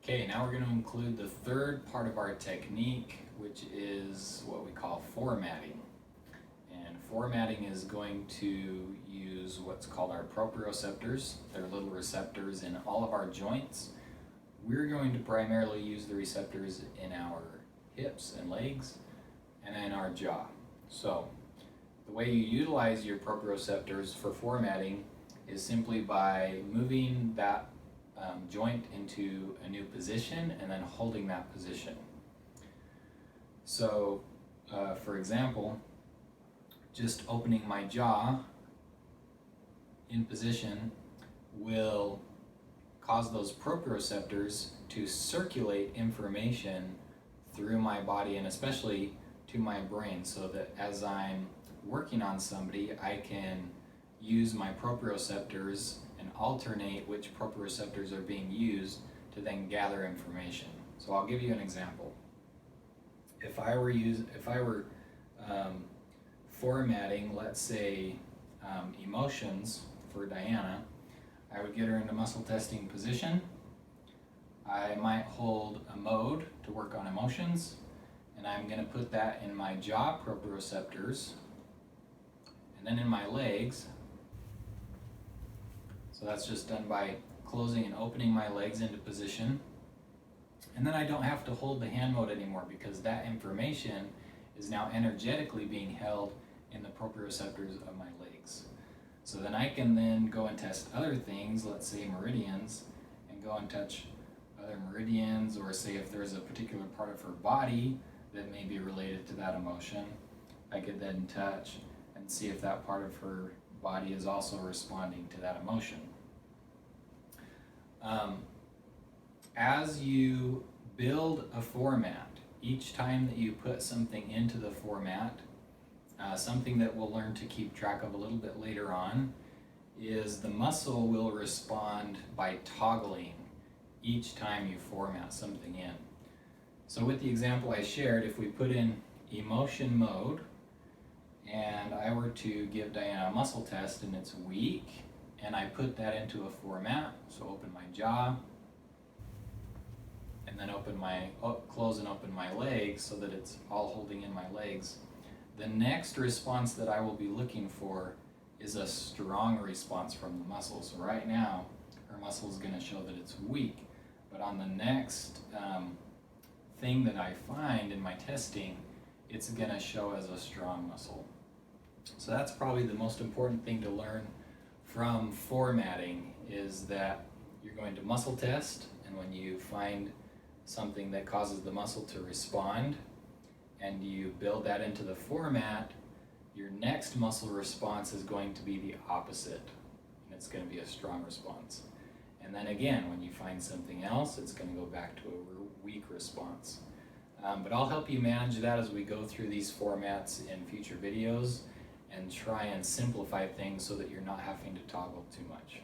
Okay, now we're going to include the third part of our technique, which is what we call formatting. And formatting is going to use what's called our proprioceptors. They're little receptors in all of our joints. We're going to primarily use the receptors in our hips and legs and in our jaw. So the way you utilize your proprioceptors for formatting is simply by moving that joint into a new position and then holding that position. So for example, just opening my jaw in position will cause those proprioceptors to circulate information through my body and especially to my brain, so that as I'm working on somebody, I can use my proprioceptors and alternate which proprioceptors are being used to then gather information. So I'll give you an example. If I were formatting, let's say, emotions for Diana, I would get her into muscle testing position. I might hold a mode to work on emotions, and I'm going to put that in my jaw proprioceptors and then in my legs. So that's just done by closing and opening my legs into position. And then I don't have to hold the hand mode anymore because that information is now energetically being held in the proprioceptors of my legs. So then I can then go and test other things, let's say meridians, and go and touch other meridians, or say if there's a particular part of her body that may be related to that emotion, I could then touch and see if that part of her body is also responding to that emotion. As you build a format, each time that you put something into the format, something that we'll learn to keep track of a little bit later on is the muscle will respond by toggling each time you format something in. So with the example I shared, if we put in emotion mode and I were to give Diana a muscle test and it's weak, and I put that into a format, so open my jaw and then close and open my legs so that it's all holding in my legs, the next response that I will be looking for is a strong response from the muscle. So right now her muscle is going to show that it's weak, but on the next thing that I find in my testing, it's going to show as a strong muscle. So that's probably the most important thing to learn from formatting, is that you're going to muscle test, and when you find something that causes the muscle to respond and you build that into the format, your next muscle response is going to be the opposite, and it's going to be a strong response. And then again, when you find something else, it's going to go back to a weak response. But I'll help you manage that as we go through these formats in future videos and try and simplify things so that you're not having to toggle too much.